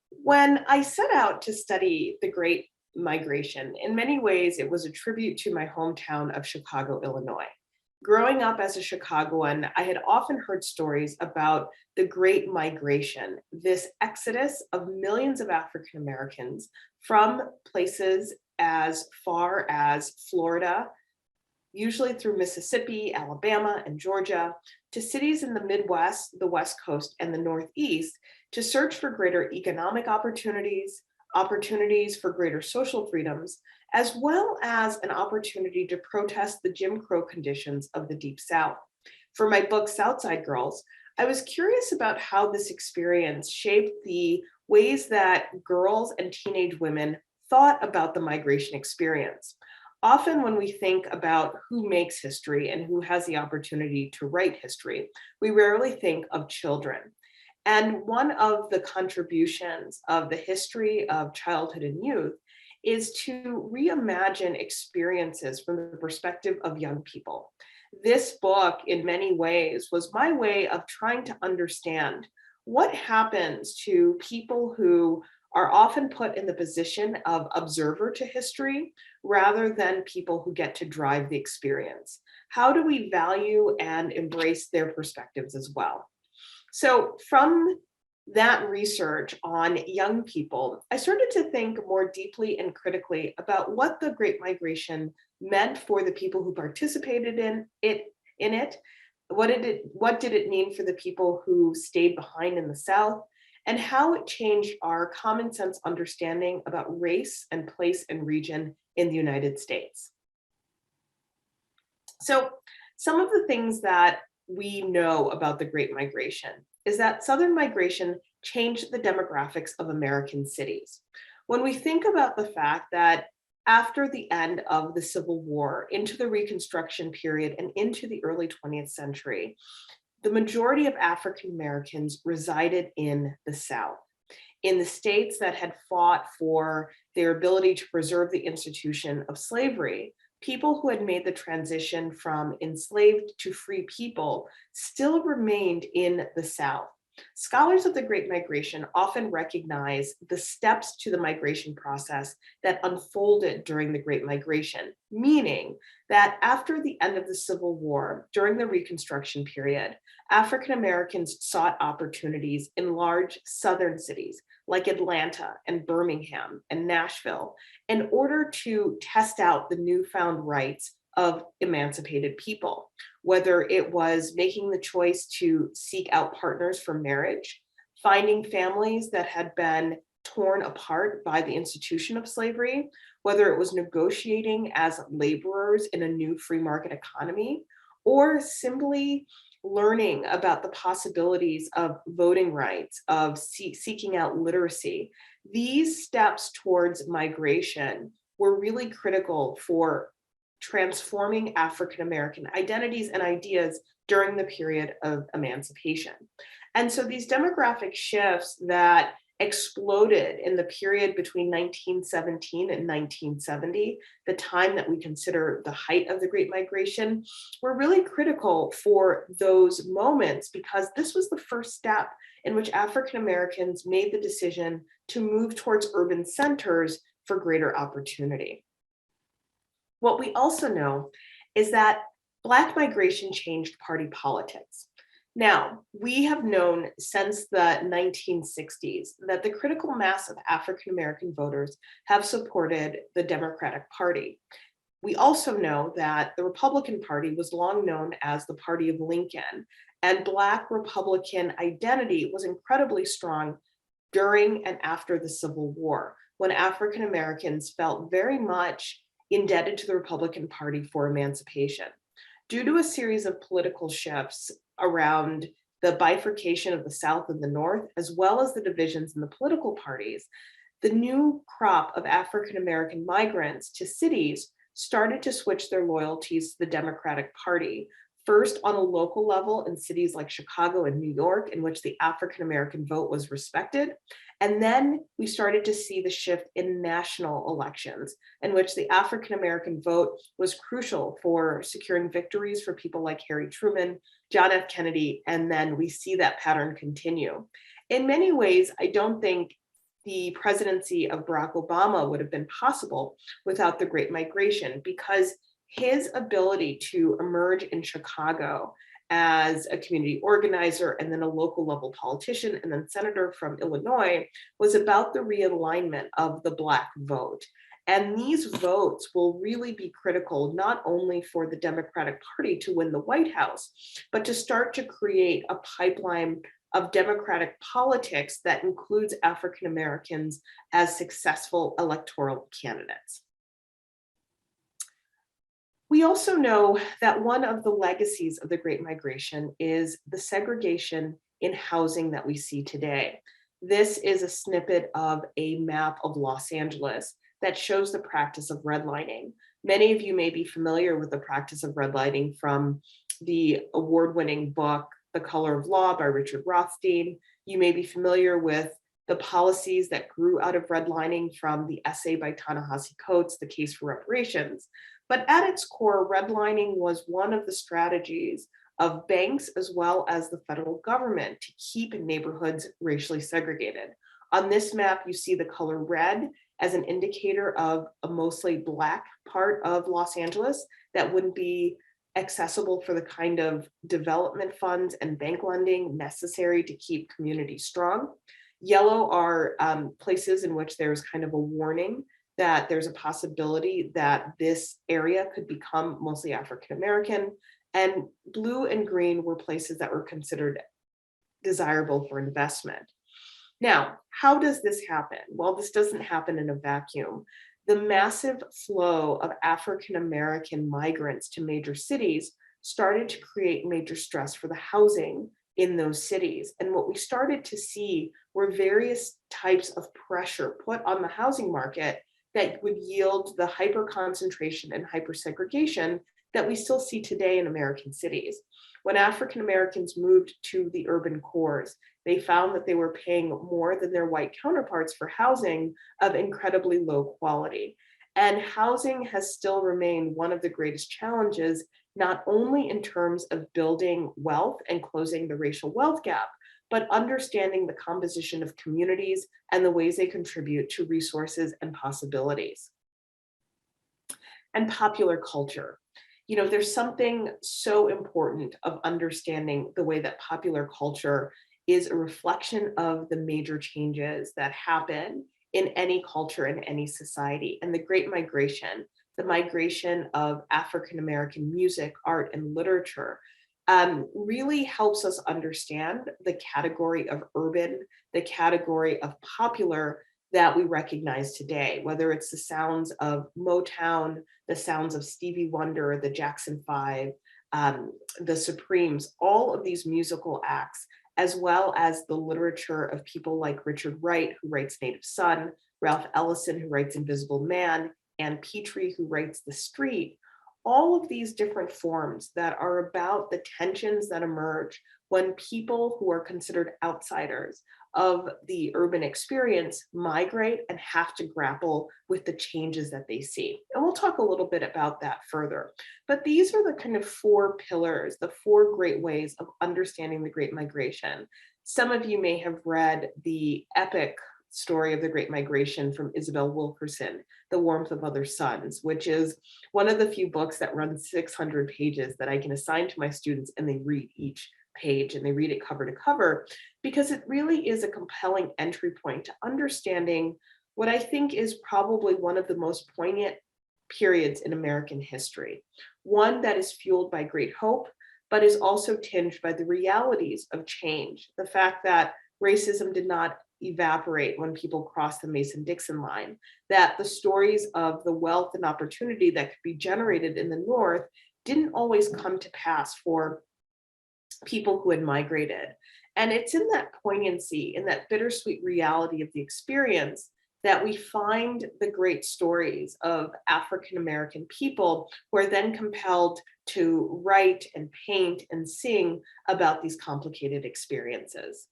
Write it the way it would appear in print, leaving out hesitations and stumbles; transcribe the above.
When I set out to study the Great Migration, in many ways it was a tribute to my hometown of Chicago, Illinois. Growing up as a Chicagoan, I had often heard stories about the Great Migration, this exodus of millions of African Americans from places as far as Florida, usually through Mississippi, Alabama, and Georgia, to cities in the Midwest, the West Coast, and the Northeast to search for greater economic opportunities, opportunities for greater social freedoms, as well as an opportunity to protest the Jim Crow conditions of the Deep South. For my book, Southside Girls, I was curious about how this experience shaped the ways that girls and teenage women thought about the migration experience. Often, when we think about who makes history and who has the opportunity to write history, we rarely think of children. And one of the contributions of the history of childhood and youth is to reimagine experiences from the perspective of young people. This book, in many ways, was my way of trying to understand what happens to people who are often put in the position of observer to history rather than people who get to drive the experience. How do we value and embrace their perspectives as well? So, from that research on young people, I started to think more deeply and critically about what the Great Migration meant for the people who participated in it. What did it mean for the people who stayed behind in the South, and how it changed our common sense understanding about race and place and region in the United States. So, some of the things that we know about the Great Migration is that Southern migration changed the demographics of American cities. When we think about the fact that after the end of the Civil War, into the Reconstruction period, and into the early 20th century, the majority of African Americans resided in the South, in the states that had fought for their ability to preserve the institution of slavery. People who had made the transition from enslaved to free people still remained in the South. Scholars of the Great Migration often recognize the steps to the migration process that unfolded during the Great Migration, meaning that after the end of the Civil War, during the Reconstruction period, African Americans sought opportunities in large Southern cities like Atlanta and Birmingham and Nashville in order to test out the newfound rights of emancipated people, whether it was making the choice to seek out partners for marriage, finding families that had been torn apart by the institution of slavery, whether it was negotiating as laborers in a new free market economy, or simply learning about the possibilities of voting rights, of seeking out literacy. These steps towards migration were really critical for transforming African American identities and ideas during the period of emancipation. And so these demographic shifts that exploded in the period between 1917 and 1970, the time that we consider the height of the Great Migration, were really critical for those moments because this was the first step in which African Americans made the decision to move towards urban centers for greater opportunity. What we also know is that Black migration changed party politics. Now, we have known since the 1960s that the critical mass of African American voters have supported the Democratic Party. We also know that the Republican Party was long known as the Party of Lincoln, and Black Republican identity was incredibly strong during and after the Civil War, when African Americans felt very much indebted to the Republican Party for emancipation. Due to a series of political shifts around the bifurcation of the South and the North, as well as the divisions in the political parties, the new crop of African American migrants to cities started to switch their loyalties to the Democratic Party, first on a local level in cities like Chicago and New York, in which the African American vote was respected. And then we started to see the shift in national elections, in which the African American vote was crucial for securing victories for people like Harry Truman, John F. Kennedy, and then we see that pattern continue. In many ways, I don't think the presidency of Barack Obama would have been possible without the Great Migration, because his ability to emerge in Chicago as a community organizer and then a local level politician and then senator from Illinois was about the realignment of the Black vote. And these votes will really be critical not only for the Democratic Party to win the White House, but to start to create a pipeline of Democratic politics that includes African Americans as successful electoral candidates. We also know that one of the legacies of the Great Migration is the segregation in housing that we see today. This is a snippet of a map of Los Angeles that shows the practice of redlining. Many of you may be familiar with the practice of redlining from the award-winning book, The Color of Law by Richard Rothstein. You may be familiar with the policies that grew out of redlining from the essay by Ta-Nehisi Coates, The Case for Reparations. But at its core, redlining was one of the strategies of banks as well as the federal government to keep neighborhoods racially segregated. On this map, you see the color red as an indicator of a mostly Black part of Los Angeles that wouldn't be accessible for the kind of development funds and bank lending necessary to keep communities strong. Yellow are places in which there's kind of a warning that there's a possibility that this area could become mostly African American. And blue and green were places that were considered desirable for investment. Now, how does this happen? Well, this doesn't happen in a vacuum. The massive flow of African American migrants to major cities started to create major stress for the housing in those cities. And what we started to see were various types of pressure put on the housing market that would yield the hyper concentration and hyper segregation that we still see today in American cities. When African Americans moved to the urban cores, they found that they were paying more than their white counterparts for housing of incredibly low quality. And housing has still remained one of the greatest challenges, not only in terms of building wealth and closing the racial wealth gap, but understanding the composition of communities and the ways they contribute to resources and possibilities. And popular culture. There's something so important of understanding the way that popular culture is a reflection of the major changes that happen in any culture, in any society. And the Great Migration, the migration of African American music, art, and literature, really helps us understand the category of urban, the category of popular that we recognize today, whether it's the sounds of Motown, the sounds of Stevie Wonder, the Jackson Five, the Supremes, all of these musical acts, as well as the literature of people like Richard Wright, who writes Native Son, Ralph Ellison, who writes Invisible Man, Ann Petrie, who writes The Street. All of these different forms that are about the tensions that emerge when people who are considered outsiders of the urban experience migrate and have to grapple with the changes that they see. And we'll talk a little bit about that further. But these are the kind of four pillars, the four great ways of understanding the Great Migration. Some of you may have read the epic story of the Great Migration from Isabel Wilkerson, The Warmth of Other Suns, which is one of the few books that runs 600 pages that I can assign to my students, and they read each page and they read it cover to cover, because it really is a compelling entry point to understanding what I think is probably one of the most poignant periods in American history, one that is fueled by great hope, but is also tinged by the realities of change. The fact that racism did not evaporate when people crossed the Mason-Dixon line, that the stories of the wealth and opportunity that could be generated in the North didn't always come to pass for people who had migrated. And it's in that poignancy, in that bittersweet reality of the experience, that we find the great stories of African American people who are then compelled to write and paint and sing about these complicated experiences.